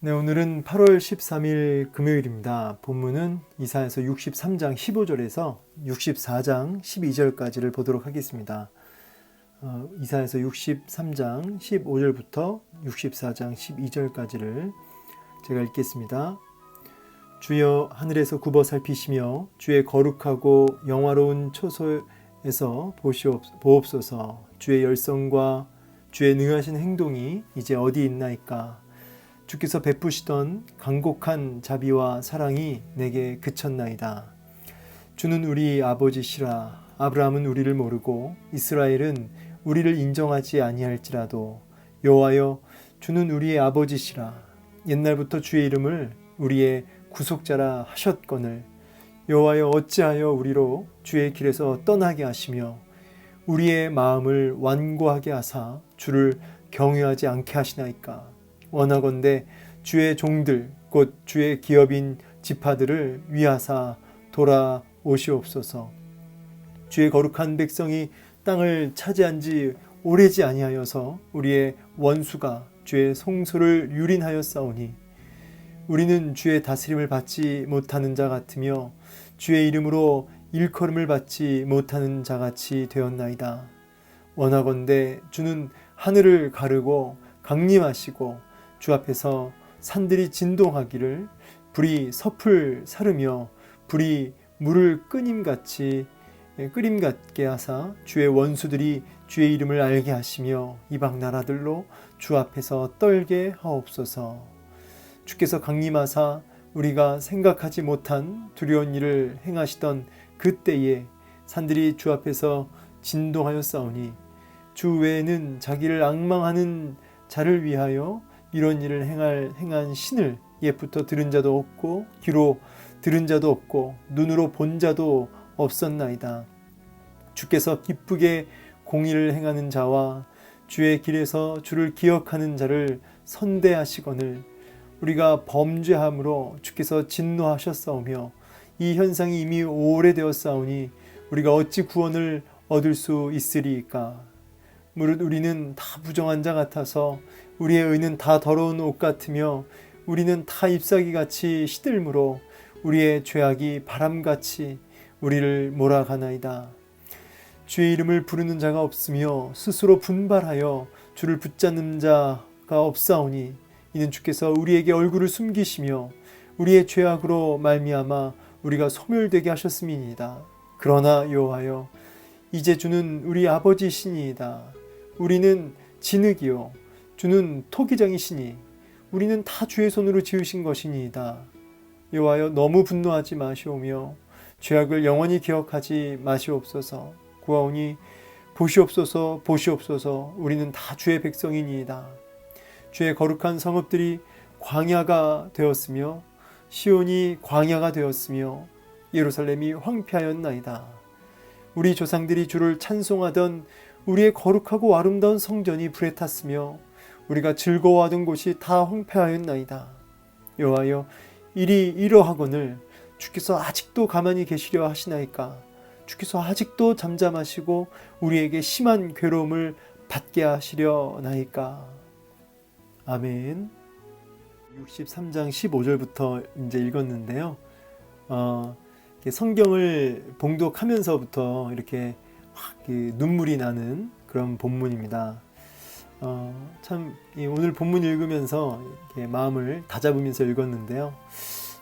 네, 오늘은 8월 13일 금요일입니다. 본문은 이사야서 63장 15절에서 64장 12절까지를 보도록 하겠습니다. 이사야서 63장 15절부터 64장 12절까지를 제가 읽겠습니다. 주여 하늘에서 굽어 살피시며 주의 거룩하고 영화로운 초소에서 보옵소서. 주의 열성과 주의 능하신 행동이 이제 어디 있나이까. 주께서 베푸시던 간곡한 자비와 사랑이 내게 그쳤나이다. 주는 우리 아버지시라. 아브라함은 우리를 모르고 이스라엘은 우리를 인정하지 아니할지라도 여호와여 주는 우리의 아버지시라. 옛날부터 주의 이름을 우리의 구속자라 하셨거늘 여호와여 어찌하여 우리로 주의 길에서 떠나게 하시며 우리의 마음을 완고하게 하사 주를 경외하지 않게 하시나이까. 원하건대 주의 종들 곧 주의 기업인 지파들을 위하사 돌아오시옵소서. 주의 거룩한 백성이 땅을 차지한 지 오래지 아니하여서 우리의 원수가 주의 송소를 유린하였사오니 우리는 주의 다스림을 받지 못하는 자 같으며 주의 이름으로 일컬음을 받지 못하는 자같이 되었나이다. 원하건대 주는 하늘을 가르고 강림하시고 주 앞에서 산들이 진동하기를 불이 섭을 사르며 불이 물을 끓임같게 하사 주의 원수들이 주의 이름을 알게 하시며 이방 나라들로 주 앞에서 떨게 하옵소서. 주께서 강림하사 우리가 생각하지 못한 두려운 일을 행하시던 그때에 산들이 주 앞에서 진동하였사오니 주 외에는 자기를 앙망하는 자를 위하여 이런 일을 행한 신을 옛부터 들은 자도 없고 귀로 들은 자도 없고 눈으로 본 자도 없었나이다. 주께서 기쁘게 공의를 행하는 자와 주의 길에서 주를 기억하는 자를 선대하시거늘 우리가 범죄함으로 주께서 진노하셨사오며 이 현상이 이미 오래되었사오니 우리가 어찌 구원을 얻을 수 있으리이까. 무릇 우리는 다 부정한 자 같아서 우리의 의는 다 더러운 옷 같으며 우리는 다 잎사귀같이 시들므로 우리의 죄악이 바람같이 우리를 몰아가나이다. 주의 이름을 부르는 자가 없으며 스스로 분발하여 주를 붙잡는 자가 없사오니 이는 주께서 우리에게 얼굴을 숨기시며 우리의 죄악으로 말미암아 우리가 소멸되게 하셨음이니이다. 그러나 여호와여 이제 주는 우리 아버지시니이다. 우리는 진흙이요 주는 토기장이시니 우리는 다 주의 손으로 지으신 것이니이다. 여호와여 너무 분노하지 마시오며 죄악을 영원히 기억하지 마시옵소서. 구하오니 보시옵소서 보시옵소서. 우리는 다 주의 백성이니이다. 주의 거룩한 성읍들이 광야가 되었으며 시온이 광야가 되었으며 예루살렘이 황폐하였나이다. 우리 조상들이 주를 찬송하던 우리의 거룩하고 아름다운 성전이 불에 탔으며 우리가 즐거워하던 곳이 다 황폐하였나이다. 여호와여 일이 이러하거늘 주께서 아직도 가만히 계시려 하시나이까. 주께서 아직도 잠잠하시고 우리에게 심한 괴로움을 받게 하시려나이까. 아멘. 63장 15절부터 이제 읽었는데요. 성경을 봉독하면서부터 이렇게 확 눈물이 나는 그런 본문입니다. 참 오늘 본문 읽으면서 이렇게 마음을 다잡으면서 읽었는데요.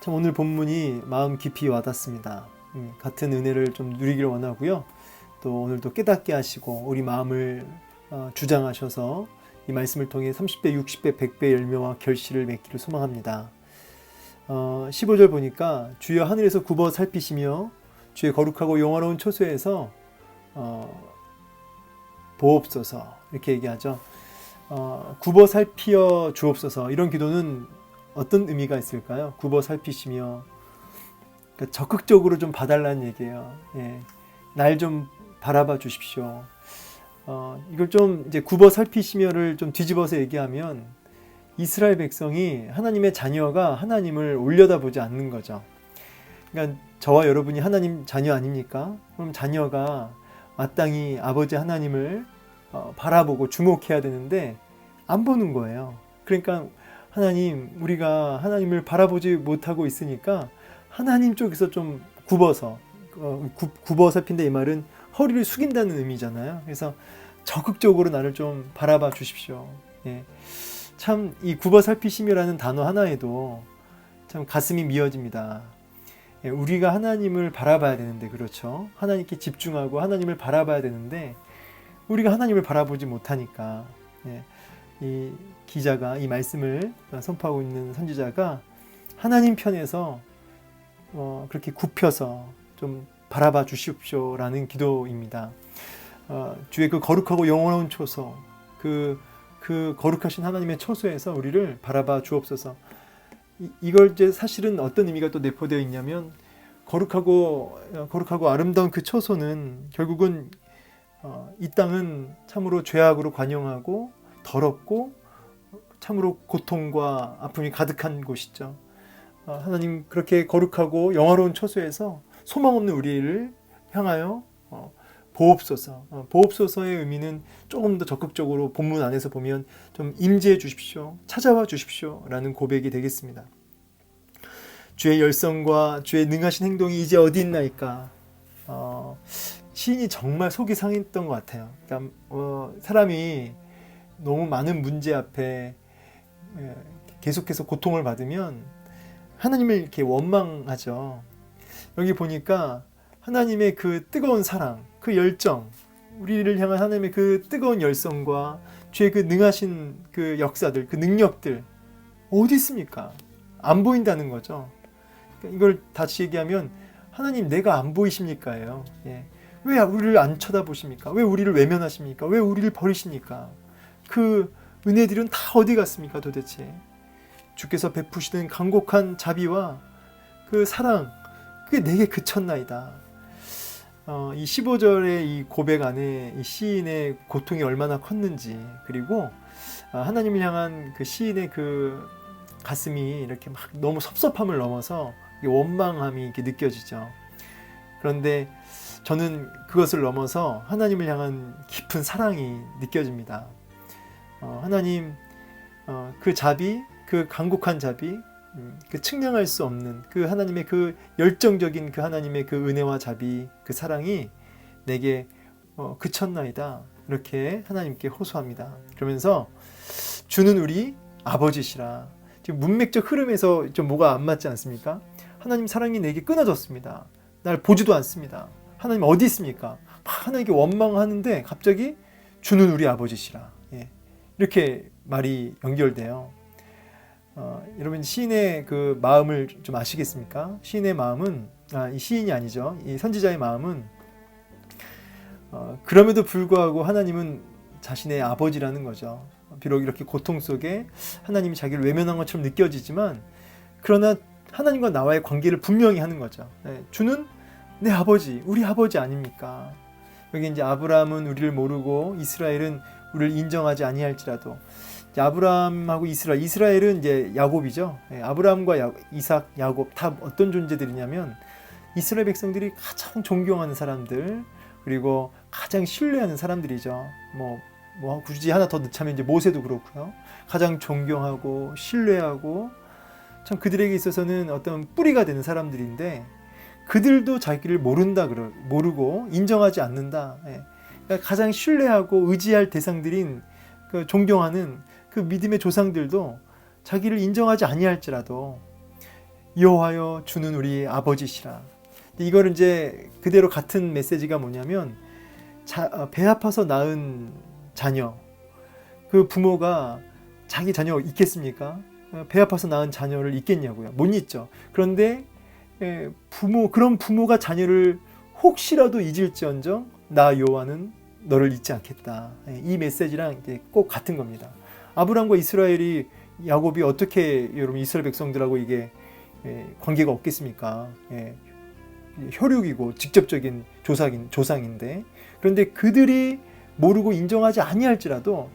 참 오늘 본문이 마음 깊이 와닿습니다. 같은 은혜를 좀 누리기를 원하고요. 또 오늘도 깨닫게 하시고 우리 마음을 주장하셔서 이 말씀을 통해 30배, 60배, 100배 열매와 결실을 맺기를 소망합니다. 15절 보니까 주여 하늘에서 굽어 살피시며 주의 거룩하고 영화로운 초소에서 보옵소서 이렇게 얘기하죠. 굽어 살피어 주옵소서. 이런 기도는 어떤 의미가 있을까요? 굽어 살피시며 그러니까 적극적으로 좀 봐달라는 얘기예요. 예. 날 좀 바라봐 주십시오. 이걸 좀 이제 굽어 살피시며를 좀 뒤집어서 얘기하면 이스라엘 백성이 하나님의 자녀가 하나님을 올려다보지 않는 거죠. 그러니까 저와 여러분이 하나님 자녀 아닙니까? 그럼 자녀가 마땅히 아버지 하나님을 바라보고 주목해야 되는데 안 보는 거예요. 그러니까 하나님, 우리가 하나님을 바라보지 못하고 있으니까 하나님 쪽에서 좀 굽어서 살핀다, 이 말은 허리를 숙인다는 의미잖아요. 그래서 적극적으로 나를 좀 바라봐 주십시오. 예. 참 이 굽어 살피심이라는 단어 하나에도 참 가슴이 미어집니다. 예, 우리가 하나님을 바라봐야 되는데, 그렇죠? 하나님께 집중하고 하나님을 바라봐야 되는데 우리가 하나님을 바라보지 못하니까, 예, 이 기자가, 이 말씀을 선포하고 있는 선지자가 하나님 편에서 그렇게 굽혀서 좀 바라봐 주십시오라는 기도입니다. 주의 그 거룩하고 영원한 초소, 그 거룩하신 하나님의 초소에서 우리를 바라봐 주옵소서. 이걸 이제 사실은 어떤 의미가 또 내포되어 있냐면, 거룩하고 아름다운 그 초소는 결국은 이 땅은 참으로 죄악으로 관영하고 더럽고 참으로 고통과 아픔이 가득한 곳이죠. 하나님, 그렇게 거룩하고 영화로운 초소에서 소망 없는 우리를 향하여 보옵소서. 보옵소서의 의미는 조금 더 적극적으로 본문 안에서 보면 좀 임재해 주십시오, 찾아와 주십시오 라는 고백이 되겠습니다. 주의 열성과 주의 능하신 행동이 이제 어디 있나이까. 시인이 정말 속이 상했던 것 같아요. 그러니까 사람이 너무 많은 문제 앞에 계속해서 고통을 받으면 하나님을 이렇게 원망하죠. 여기 보니까 하나님의 그 뜨거운 사랑, 그 열정, 우리를 향한 하나님의 그 뜨거운 열성과 주의 그 능하신 그 역사들, 그 능력들 어디 있습니까? 안 보인다는 거죠. 이걸 다시 얘기하면, 하나님, 내가 안 보이십니까예요. 예. 왜 우리를 안 쳐다보십니까? 왜 우리를 외면하십니까? 왜 우리를 버리십니까? 그 은혜들은 다 어디 갔습니까 도대체? 주께서 베푸시는 간곡한 자비와 그 사랑, 그게 내게 그쳤나이다. 이 15절의 이 고백 안에 이 시인의 고통이 얼마나 컸는지, 그리고 하나님을 향한 그 시인의 그 가슴이 이렇게 막 너무 섭섭함을 넘어서 원망함이 이렇게 느껴지죠. 그런데 저는 그것을 넘어서 하나님을 향한 깊은 사랑이 느껴집니다. 하나님, 그 자비, 그 간곡한 자비, 그 측량할 수 없는 그 하나님의 그 열정적인 그 하나님의 그 은혜와 자비, 그 사랑이 내게 그쳤나이다, 이렇게 하나님께 호소합니다. 그러면서 주는 우리 아버지시라. 지금 문맥적 흐름에서 좀 뭐가 안 맞지 않습니까? 하나님 사랑이 내게 끊어졌습니다. 날 보지도 않습니다. 하나님 어디 있습니까? 하나님께 원망하는데 갑자기 주는 우리 아버지시라. 예. 이렇게 말이 연결돼요. 여러분, 시인의 그 마음을 좀 아시겠습니까? 시인의 마음은, 이 시인이 아니죠. 이 선지자의 마음은, 그럼에도 불구하고 하나님은 자신의 아버지라는 거죠. 비록 이렇게 고통 속에 하나님이 자기를 외면한 것처럼 느껴지지만, 그러나 하나님과 나와의 관계를 분명히 하는 거죠. 주는 내 아버지, 우리 아버지 아닙니까? 여기 이제 아브라함은 우리를 모르고 이스라엘은 우리를 인정하지 아니할지라도, 아브라함하고 이스라엘은 이제 야곱이죠. 아브라함과 이삭, 야곱 다 어떤 존재들이냐면 이스라엘 백성들이 가장 존경하는 사람들, 그리고 가장 신뢰하는 사람들이죠. 뭐 굳이 하나 더 넣자면 이제 모세도 그렇고요. 가장 존경하고 신뢰하고 참 그들에게 있어서는 어떤 뿌리가 되는 사람들인데, 그들도 자기를 모르고 인정하지 않는다. 그러니까 가장 신뢰하고 의지할 대상들인 그 존경하는 그 믿음의 조상들도 자기를 인정하지 아니할지라도 여호와여 주는 우리 아버지시라. 이거를 이제 그대로 같은 메시지가 뭐냐면, 배 아파서 낳은 자녀, 그 부모가 자기 자녀 잊겠습니까? 배 아파서 낳은 자녀를 잊겠냐고요? 못 잊죠. 그런데 그런 부모가 자녀를 혹시라도 잊을지언정 나 여호와는 너를 잊지 않겠다. 이 메시지랑 꼭 같은 겁니다. 아브라함과 이스라엘이, 야곱이 어떻게 여러분 이스라엘 백성들하고 이게 관계가 없겠습니까? 혈육이고 직접적인 조상인데, 그런데 그들이 모르고 인정하지 아니할지라도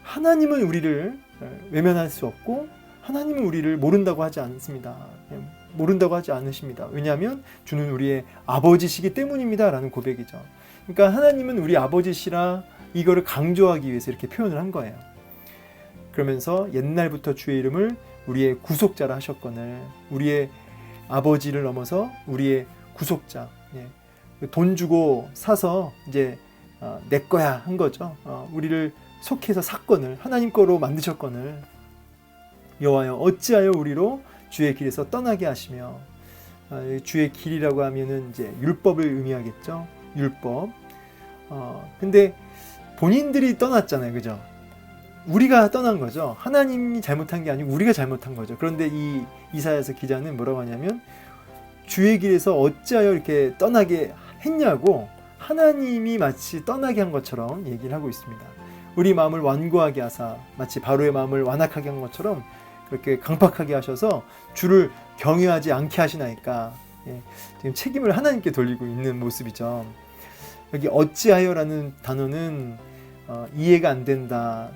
하나님은 우리를 외면할 수 없고 하나님은 우리를 모른다고 하지 않습니다. 모른다고 하지 않으십니다. 왜냐하면 주는 우리의 아버지시기 때문입니다 라는 고백이죠. 그러니까 하나님은 우리 아버지시라, 이거를 강조하기 위해서 이렇게 표현을 한 거예요. 그러면서 옛날부터 주의 이름을 우리의 구속자라 하셨거늘 우리의 아버지를 넘어서 우리의 구속자, 돈 주고 사서 이제 내 거야 한 거죠. 우리를 속해서 샀거늘 하나님 거로 만드셨거늘 여호와여 어찌하여 우리로 주의 길에서 떠나게 하시며 주의 길이라고 하면은 이제 율법을 의미하겠죠. 율법. 근데 본인들이 떠났잖아요, 그죠? 우리가 떠난 거죠. 하나님이 잘못한 게 아니고 우리가 잘못한 거죠. 그런데 이 이사야서 기자는 뭐라고 하냐면 주의 길에서 어찌하여 이렇게 떠나게 했냐고 하나님이 마치 떠나게 한 것처럼 얘기를 하고 있습니다. 우리 마음을 완고하게 하사 마치 바로의 마음을 완악하게 한 것처럼 그렇게 강팍하게 하셔서 주를 경외하지 않게 하시나이까. 지금 책임을 하나님께 돌리고 있는 모습이죠. 여기 어찌하여라는 단어는 이해가 안 된다,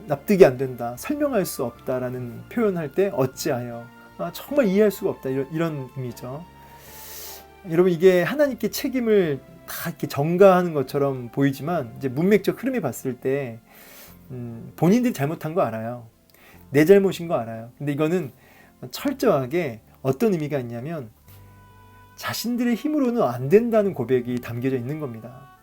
납득이 안 된다, 설명할 수 없다라는 표현할 때 어찌하여 정말 이해할 수가 없다 이런 의미죠. 여러분 이게 하나님께 책임을 다 이렇게 전가하는 것처럼 보이지만 이제 문맥적 흐름에 봤을 때 본인들이 잘못한 거 알아요. 내 잘못인 거 알아요. 근데 이거는 철저하게 어떤 의미가 있냐면 자신들의 힘으로는 안 된다는 고백이 담겨져 있는 겁니다.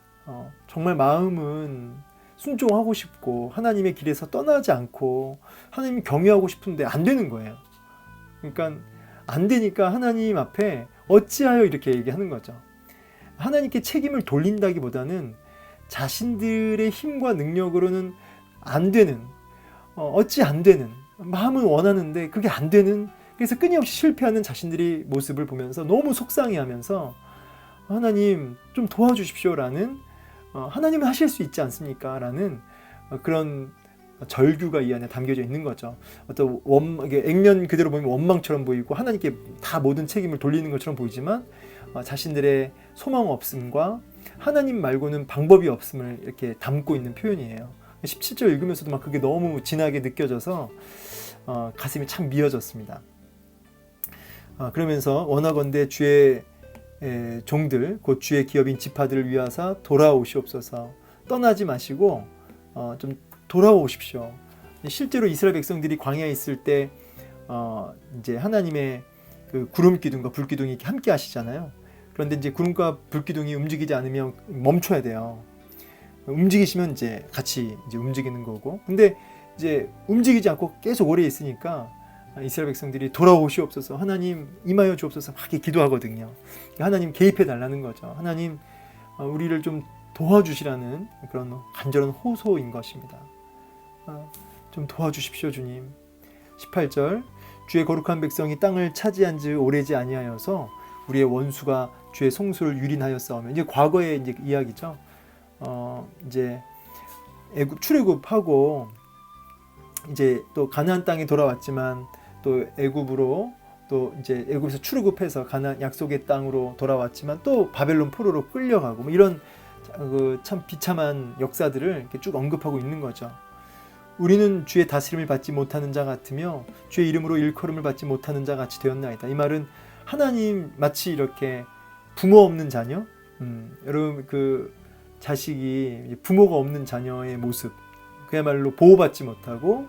정말 마음은 순종하고 싶고 하나님의 길에서 떠나지 않고 하나님 경외하고 싶은데 안 되는 거예요. 그러니까 안 되니까 하나님 앞에 어찌하여 이렇게 얘기하는 거죠. 하나님께 책임을 돌린다기보다는 자신들의 힘과 능력으로는 안 되는, 어찌 안 되는, 마음은 원하는데 그게 안 되는, 그래서 끊임없이 실패하는 자신들의 모습을 보면서 너무 속상해하면서 하나님 좀 도와주십시오라는, 하나님은 하실 수 있지 않습니까? 라는 그런 절규가 이 안에 담겨져 있는 거죠. 어떤 액면 그대로 보면 원망처럼 보이고 하나님께 다 모든 책임을 돌리는 것처럼 보이지만 자신들의 소망 없음과 하나님 말고는 방법이 없음을 이렇게 담고 있는 표현이에요. 17절 읽으면서도 막 그게 너무 진하게 느껴져서 가슴이 참 미어졌습니다. 그러면서 원하건대 주의 종들 곧 주의 기업인 지파들을 위하사 돌아오시옵소서. 떠나지 마시고 좀 돌아오십시오. 실제로 이스라엘 백성들이 광야에 있을 때 이제 하나님의 그 구름 기둥과 불 기둥이 함께 하시잖아요. 그런데 이제 구름과 불 기둥이 움직이지 않으면 멈춰야 돼요. 움직이시면 이제 같이 이제 움직이는 거고. 근데 이제 움직이지 않고 계속 오래 있으니까 이스라엘 백성들이 돌아오시옵소서, 하나님 임하여 주옵소서 막 기도하거든요. 하나님 개입해 달라는 거죠. 하나님 우리를 좀 도와주시라는 그런 간절한 호소인 것입니다. 좀 도와주십시오 주님. 18절 주의 거룩한 백성이 땅을 차지한 지 오래지 아니하여서 우리의 원수가 주의 송수를 유린하였사오며, 이제 과거의 이제 이야기죠. 이제 출애굽하고 이제 또 가나안 땅에 돌아왔지만 또 애굽으로 또 이제 애굽에서 출애굽해서 가나안 약속의 땅으로 돌아왔지만 또 바벨론 포로로 끌려가고 뭐 이런 참 비참한 역사들을 이렇게 쭉 언급하고 있는 거죠. 우리는 주의 다스림을 받지 못하는 자 같으며 주의 이름으로 일컬음을 받지 못하는 자 같이 되었나이다. 이 말은 하나님 마치 이렇게 부모 없는 자녀, 여러분 그 자식이 부모가 없는 자녀의 모습, 그야말로 보호받지 못하고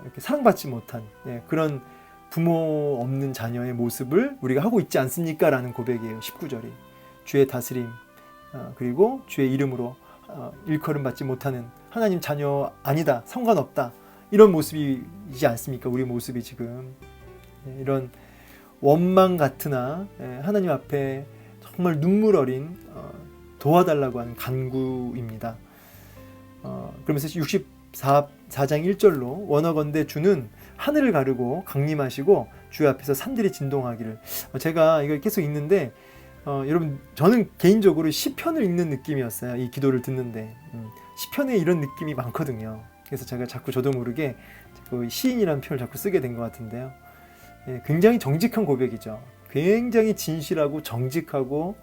이렇게 사랑받지 못한 그런 부모 없는 자녀의 모습을 우리가 하고 있지 않습니까? 라는 고백이에요. 19절이 주의 다스림 그리고 주의 이름으로 일컬음 받지 못하는 하나님 자녀 아니다, 상관없다, 이런 모습이지 않습니까? 우리 모습이 지금 이런 원망 같으나 하나님 앞에 정말 눈물 어린 도와달라고 하는 간구입니다. 그러면서 64장 1절로 원하건대 주는 하늘을 가르고 강림하시고 주의 앞에서 산들이 진동하기를. 제가 이걸 계속 읽는데 여러분 저는 개인적으로 시편을 읽는 느낌이었어요. 이 기도를 듣는데 시편에 이런 느낌이 많거든요. 그래서 제가 자꾸 저도 모르게 시인이라는 표현을 자꾸 쓰게 된 것 같은데요. 굉장히 정직한 고백이죠. 굉장히 진실하고 정직하고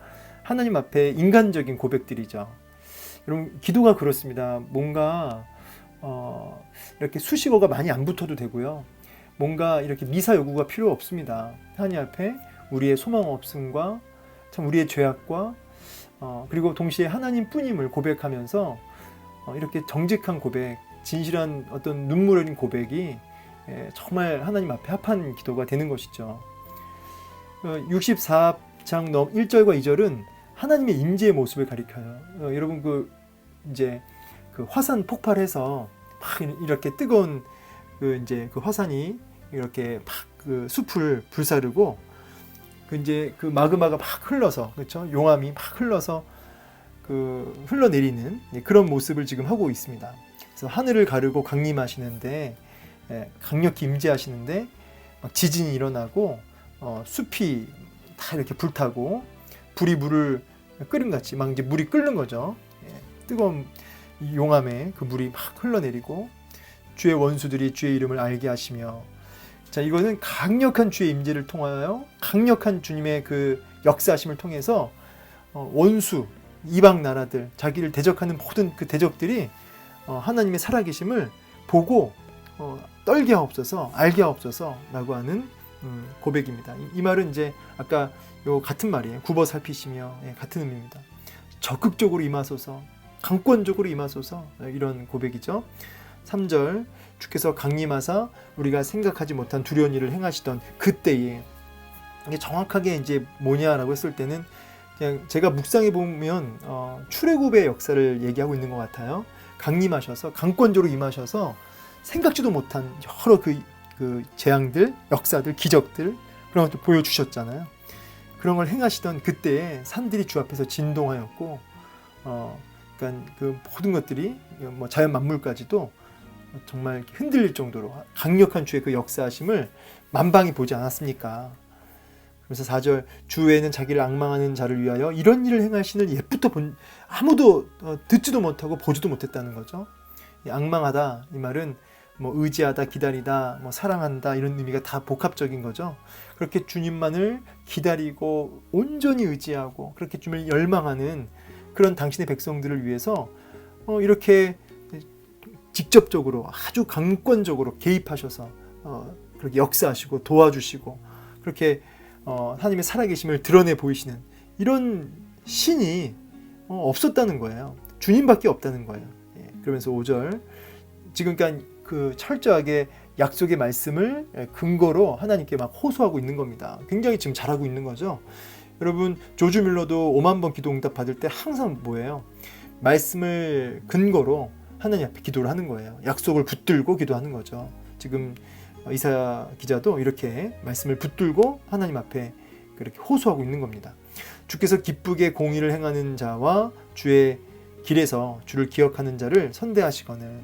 하나님 앞에 인간적인 고백들이죠. 여러분 기도가 그렇습니다. 뭔가 이렇게 수식어가 많이 안 붙어도 되고요. 뭔가 이렇게 미사 여구가 필요 없습니다. 하나님 앞에 우리의 소망 없음과 참 우리의 죄악과 그리고 동시에 하나님 뿐임을 고백하면서 이렇게 정직한 고백, 진실한 어떤 눈물 어린 고백이 정말 하나님 앞에 합한 기도가 되는 것이죠. 64장 1절과 2절은 하나님의 임재의 모습을 가리켜요. 여러분 이제 화산 폭발해서 막 이렇게 뜨거운 이제 화산이 이렇게 막 숲을 불사르고 이제 마그마가 막 흘러서, 그렇죠? 용암이 막 흘러서 흘러내리는 그런 모습을 지금 하고 있습니다. 그래서 하늘을 가르고 강림하시는데, 강력히 임재하시는데 막 지진이 일어나고 숲이 다 이렇게 불타고 불이 물을 끓임같이 막 이제 물이 끓는 거죠. 뜨거운 용암에 물이 막 흘러내리고 주의 원수들이 주의 이름을 알게 하시며, 자, 이거는 강력한 주의 임재를 통하여 강력한 주님의 역사하심을 통해서 원수 이방 나라들, 자기를 대적하는 모든 대적들이 하나님의 살아계심을 보고 떨게 하옵소서, 알게 하옵소서 라고 하는 고백입니다. 이 말은 이제 아까 요 같은 말이에요. 굽어 살피시며, 같은 의미입니다. 적극적으로 임하소서, 강권적으로 임하소서, 이런 고백이죠. 3절, 주께서 강림하사 우리가 생각하지 못한 두려운 일을 행하시던 그때에, 이게 정확하게 이제 뭐냐라고 했을 때는 그냥 제가 묵상해 보면 출애굽의 역사를 얘기하고 있는 것 같아요. 강림하셔서 강권적으로 임하셔서 생각지도 못한 여러 재앙들, 역사들, 기적들, 그런 것들 보여주셨잖아요. 그런 걸 행하시던 그때에 산들이 주 앞에서 진동하였고, 그러니까 모든 것들이 자연 만물까지도 정말 흔들릴 정도로 강력한 주의 역사하심을 만방이 보지 않았습니까? 그래서 4절, 주 외에는 자기를 앙망하는 자를 위하여 이런 일을 행하시는 옛부터 아무도 듣지도 못하고 보지도 못했다는 거죠. 앙망하다, 이 말은 의지하다, 기다리다, 사랑한다, 이런 의미가 다 복합적인 거죠. 그렇게 주님만을 기다리고 온전히 의지하고 그렇게 주님을 열망하는 그런 당신의 백성들을 위해서 이렇게 직접적으로 아주 강권적으로 개입하셔서 그렇게 역사하시고 도와주시고 그렇게 하나님의 살아계심을 드러내 보이시는 이런 신이 없었다는 거예요. 주님밖에 없다는 거예요. 그러면서 5절, 지금 철저하게 약속의 말씀을 근거로 하나님께 막 호소하고 있는 겁니다. 굉장히 지금 잘하고 있는 거죠. 여러분, 조주 밀러도 5만 번 기도 응답 받을 때 항상 뭐예요? 말씀을 근거로 하나님 앞에 기도를 하는 거예요. 약속을 붙들고 기도하는 거죠. 지금 이사야 기자도 이렇게 말씀을 붙들고 하나님 앞에 그렇게 호소하고 있는 겁니다. 주께서 기쁘게 공의를 행하는 자와 주의 길에서 주를 기억하는 자를 선대하시거늘.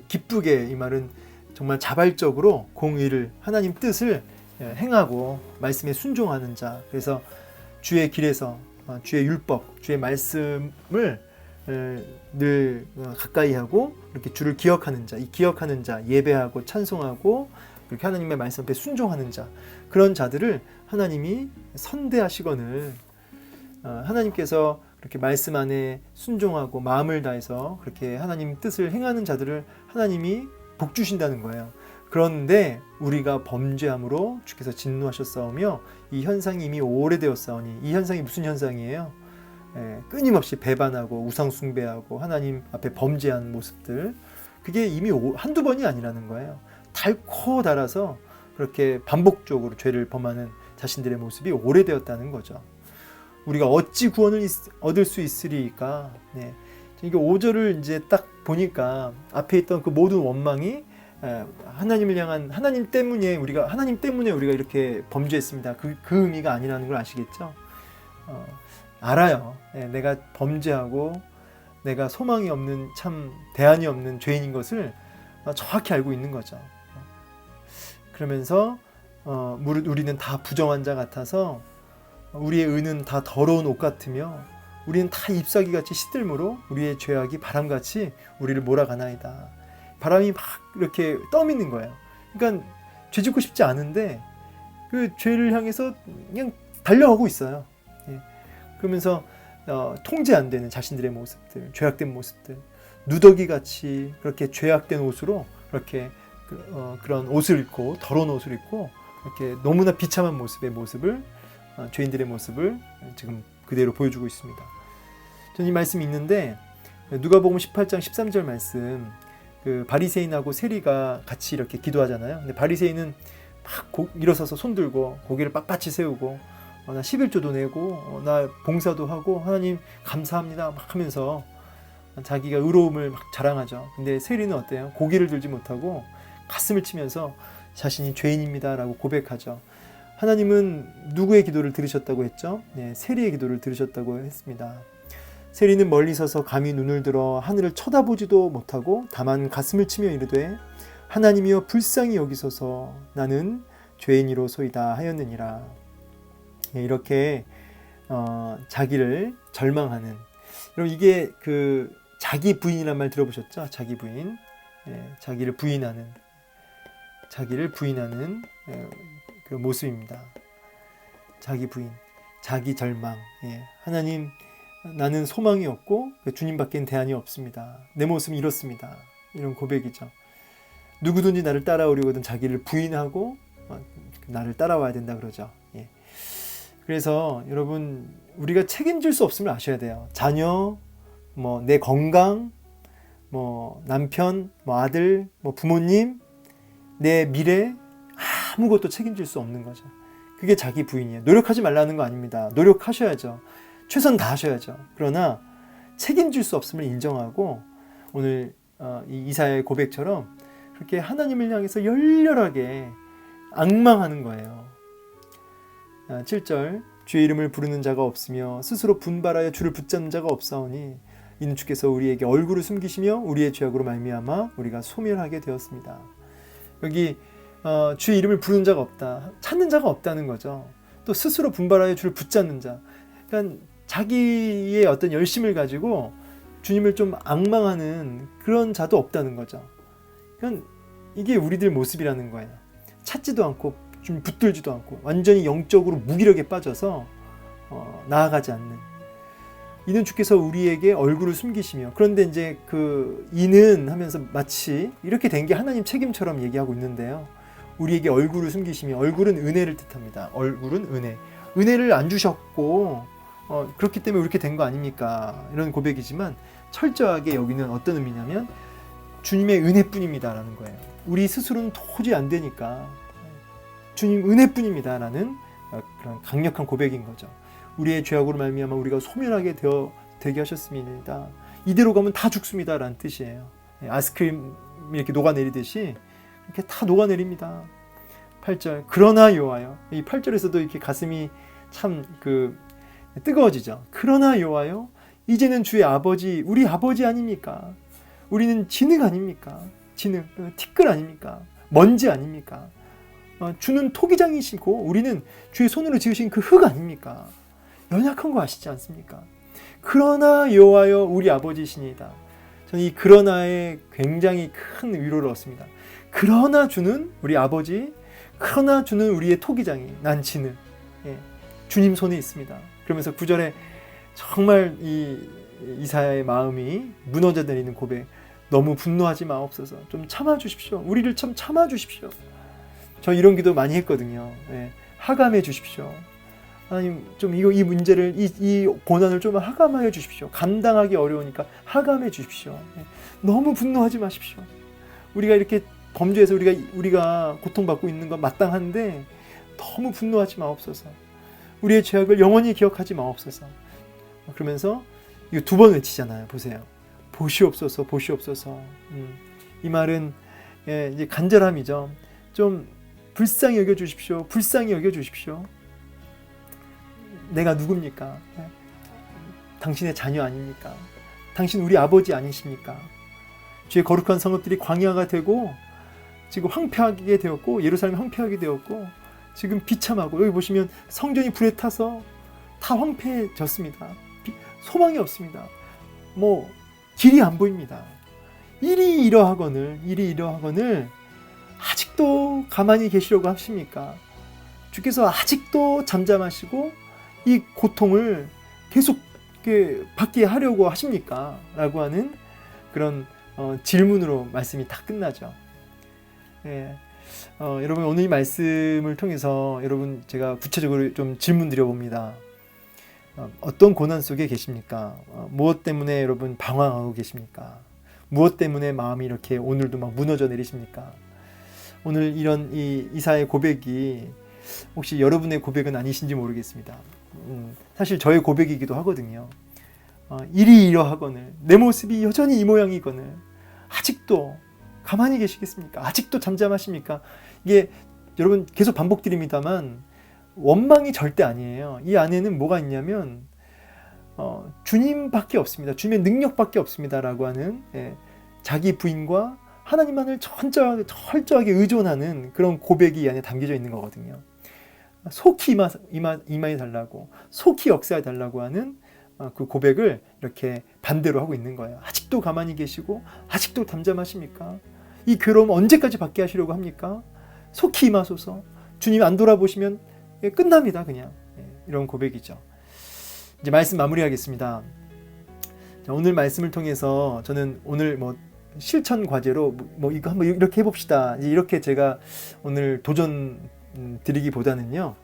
기쁘게, 이 말은 정말 자발적으로 공의를, 하나님 뜻을 행하고 말씀에 순종하는 자. 그래서 주의 길에서 주의 율법, 주의 말씀을 늘 가까이 하고 이렇게 주를 기억하는 자, 이 기억하는 자, 예배하고 찬송하고 그렇게 하나님의 말씀 앞에 순종하는 자, 그런 자들을 하나님이 선대하시거늘. 하나님께서 그렇게 말씀 안에 순종하고 마음을 다해서 그렇게 하나님 뜻을 행하는 자들을 하나님이 복 주신다는 거예요. 그런데 우리가 범죄함으로 주께서 진노하셨사오며 이 현상이 이미 오래되었사오니, 이 현상이 무슨 현상이에요? 끊임없이 배반하고 우상 숭배하고 하나님 앞에 범죄한 모습들, 그게 이미 한두 번이 아니라는 거예요. 닳고 닳아서 그렇게 반복적으로 죄를 범하는 자신들의 모습이 오래되었다는 거죠. 우리가 어찌 구원을 얻을 수 있으리까? 이게 5절을 이제 딱 보니까 앞에 있던 모든 원망이 하나님을 향한, 하나님 때문에 우리가 이렇게 범죄했습니다, 그 의미가 아니라는 걸 아시겠죠? 알아요. 내가 범죄하고 내가 소망이 없는, 참 대안이 없는 죄인인 것을 정확히 알고 있는 거죠. 그러면서 우리는 다 부정한 자 같아서 우리의 의는 다 더러운 옷 같으며 우리는 다 잎사귀같이 시들므로 우리의 죄악이 바람같이 우리를 몰아가나이다. 바람이 막 이렇게 떠미는 거예요. 그러니까 죄 짓고 싶지 않은데 그 죄를 향해서 그냥 달려가고 있어요. 그러면서 통제 안 되는 자신들의 모습들, 죄악된 모습들, 누더기같이 그렇게 죄악된 옷으로 그렇게 그런 옷을 입고, 더러운 옷을 입고 이렇게 너무나 비참한 모습을 죄인들의 모습을 지금 그대로 보여주고 있습니다. 저는 이 말씀이 있는데 누가복음 18장 13절 말씀, 그 바리새인하고 세리가 같이 이렇게 기도하잖아요. 근데 바리새인은 막 일어서서 손 들고 고개를 빳빳이 세우고 나 11조도 내고 나 봉사도 하고 하나님 감사합니다 막 하면서 자기가 의로움을 막 자랑하죠. 근데 세리는 어때요? 고개를 들지 못하고 가슴을 치면서 자신이 죄인입니다 라고 고백하죠. 하나님은 누구의 기도를 들으셨다고 했죠? 네, 세리의 기도를 들으셨다고 했습니다. 세리는 멀리 서서 감히 눈을 들어 하늘을 쳐다보지도 못하고 다만 가슴을 치며 이르되 하나님이여 불쌍히 여기소서 나는 죄인이로소이다 하였느니라. 예, 이렇게 자기를 절망하는, 여러분 이게 그 자기 부인이란 말 들어보셨죠? 자기 부인, 예, 자기를 부인하는 그 모습입니다. 자기 부인, 자기 절망. 예, 하나님 나는 소망이 없고 주님밖엔 대안이 없습니다. 내 모습은 이렇습니다. 이런 고백이죠. 누구든지 나를 따라오려거든 자기를 부인하고 나를 따라와야 된다 그러죠. 예. 그래서 여러분 우리가 책임질 수 없음을 아셔야 돼요. 자녀, 내 건강, 남편, 아들, 부모님, 내 미래 아무것도 책임질 수 없는 거죠. 그게 자기 부인이에요. 노력하지 말라는 거 아닙니다. 노력하셔야죠. 최선 다하셔야죠. 그러나 책임질 수 없음을 인정하고 오늘 이 이사야의 고백처럼 그렇게 하나님을 향해서 열렬하게 앙망하는 거예요. 7절 주의 이름을 부르는 자가 없으며 스스로 분발하여 주를 붙잡는 자가 없사오니 이는 주께서 우리에게 얼굴을 숨기시며 우리의 죄악으로 말미암아 우리가 소멸하게 되었습니다. 여기 주의 이름을 부르는 자가 없다. 찾는 자가 없다는 거죠. 또 스스로 분발하여 주를 붙잡는 자. 그러니까 자기의 어떤 열심을 가지고 주님을 좀 앙망하는 그런 자도 없다는 거죠. 그러니까 이게 우리들 모습이라는 거예요. 찾지도 않고 좀 붙들지도 않고 완전히 영적으로 무기력에 빠져서 나아가지 않는. 이는 주께서 우리에게 얼굴을 숨기시며, 그런데 이제 그 이는 하면서 마치 이렇게 된 게 하나님 책임처럼 얘기하고 있는데요. 우리에게 얼굴을 숨기시며, 얼굴은 은혜를 뜻합니다. 얼굴은 은혜. 은혜를 안 주셨고 그렇기 때문에 이렇게 된 거 아닙니까? 이런 고백이지만 철저하게 여기는 어떤 의미냐면 주님의 은혜뿐입니다 라는 거예요. 우리 스스로는 도저히 안 되니까 주님 은혜뿐입니다 라는 그런 강력한 고백인 거죠. 우리의 죄악으로 말미암아 우리가 소멸하게 되게 하셨습니다. 이대로 가면 다 죽습니다 라는 뜻이에요. 아이스크림 이렇게 녹아내리듯이 이렇게 다 녹아내립니다. 8절 그러나 여호와여, 이 8절에서도 이렇게 가슴이 참 뜨거워지죠. 그러나 여호와여 이제는 주의 아버지, 우리 아버지 아닙니까? 우리는 진흙 아닙니까? 진흙, 티끌 아닙니까? 먼지 아닙니까? 주는 토기장이시고 우리는 주의 손으로 지으신 그 흙 아닙니까? 연약한 거 아시지 않습니까? 그러나 여호와여 우리 아버지시니이다. 저는 이 그러나에 굉장히 큰 위로를 얻습니다. 그러나 주는 우리 아버지, 그러나 주는 우리의 토기장이 난 진흙, 예, 주님 손에 있습니다. 그러면서 9절에 정말 이 이사야의 마음이 무너져 내리는 고백, 너무 분노하지 마옵소서. 좀 참아주십시오. 우리를 좀 참아주십시오. 저 이런 기도 많이 했거든요. 예, 하감해 주십시오. 하나님 좀 이 문제를 이 고난을 좀 하감하여 주십시오. 감당하기 어려우니까 하감해 주십시오. 예, 너무 분노하지 마십시오. 우리가 이렇게 범죄해서 우리가 고통받고 있는 건 마땅한데 너무 분노하지 마옵소서. 우리의 죄악을 영원히 기억하지 마옵소서. 그러면서 이거 2번 외치잖아요. 보세요. 보시옵소서, 보시옵소서. 이 말은 이제 간절함이죠. 좀 불쌍히 여겨 주십시오. 불쌍히 여겨 주십시오. 내가 누굽니까? 당신의 자녀 아닙니까? 당신 우리 아버지 아니십니까? 주의 거룩한 성읍들이 광야가 되고 지금 황폐하게 되었고 예루살렘이 황폐하게 되었고 지금 비참하고 여기 보시면 성전이 불에 타서 다 황폐해졌습니다. 소망이 없습니다. 길이 안 보입니다. 일이 이러하거늘 아직도 가만히 계시려고 하십니까? 주께서 아직도 잠잠하시고 이 고통을 계속 받게 하려고 하십니까? 라고 하는 그런 질문으로 말씀이 다 끝나죠. 예. 여러분 오늘 이 말씀을 통해서 여러분 제가 구체적으로 좀 질문 드려봅니다. 어떤 고난 속에 계십니까? 무엇 때문에 여러분 방황하고 계십니까? 무엇 때문에 마음이 이렇게 오늘도 막 무너져 내리십니까? 오늘 이런 이사의 고백이 혹시 여러분의 고백은 아니신지 모르겠습니다. 사실 저의 고백이기도 하거든요. 일이 이러하거늘 내 모습이 여전히 이 모양이거늘 아직도 가만히 계시겠습니까? 아직도 잠잠하십니까? 이게 여러분 계속 반복드립니다만 원망이 절대 아니에요. 이 안에는 뭐가 있냐면 주님밖에 없습니다. 주님의 능력밖에 없습니다라고 하는 자기 부인과 하나님만을 철저하게 의존하는 그런 고백이 이 안에 담겨져 있는 거거든요. 속히 임하여 달라고, 속히 역사해 달라고 하는 그 고백을 이렇게 반대로 하고 있는 거예요. 아직도 가만히 계시고 아직도 잠잠하십니까? 이 괴로움 언제까지 받게 하시려고 합니까? 속히 임하소서. 주님 안 돌아보시면 끝납니다. 그냥 이런 고백이죠. 이제 말씀 마무리하겠습니다. 자, 오늘 말씀을 통해서 저는 오늘 실천 과제로 이거 한번 이렇게 해봅시다. 이렇게 제가 오늘 도전 드리기보다는요.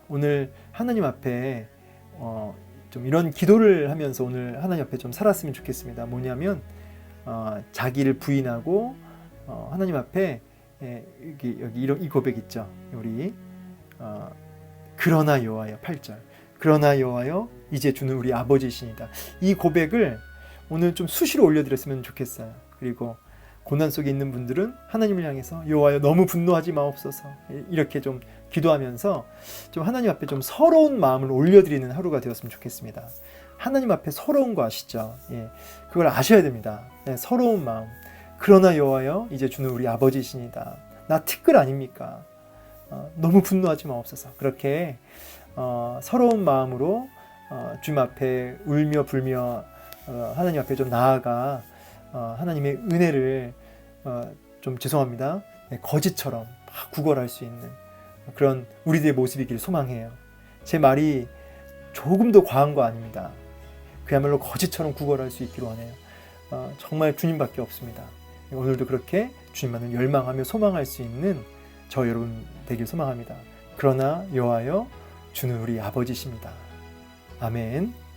오늘 하나님 앞에 좀 이런 기도를 하면서 오늘 하나님 앞에 좀 살았으면 좋겠습니다. 뭐냐면 자기를 부인하고 하나님 앞에 여기 이 고백 있죠. 우리 그러나 여호와여 8절 그러나 여호와여 이제 주는 우리 아버지이시니다. 이 고백을 오늘 좀 수시로 올려드렸으면 좋겠어요. 그리고 고난 속에 있는 분들은 하나님을 향해서 여호와여 너무 분노하지 마옵소서 이렇게 좀 기도하면서 좀 하나님 앞에 좀 서러운 마음을 올려드리는 하루가 되었으면 좋겠습니다. 하나님 앞에 서러운 거 아시죠? 그걸 아셔야 됩니다. 서러운 마음. 그러나 여호와여 이제 주는 우리 아버지이시니다. 나 티끌 아닙니까? 너무 분노하지 마옵소서. 그렇게 서러운 마음으로 주님 앞에 울며 불며 하나님 앞에 좀 나아가 하나님의 은혜를 좀 죄송합니다. 거짓처럼 구걸할 수 있는 그런 우리들의 모습이길 소망해요. 제 말이 조금 더 과한 거 아닙니다. 그야말로 거짓처럼 구걸할 수 있기를 원해요. 정말 주님밖에 없습니다. 오늘도 그렇게 주님만을 열망하며 소망할 수 있는 저 여러분 되길 소망합니다. 그러나 여호와여 주는 우리 아버지십니다. 아멘.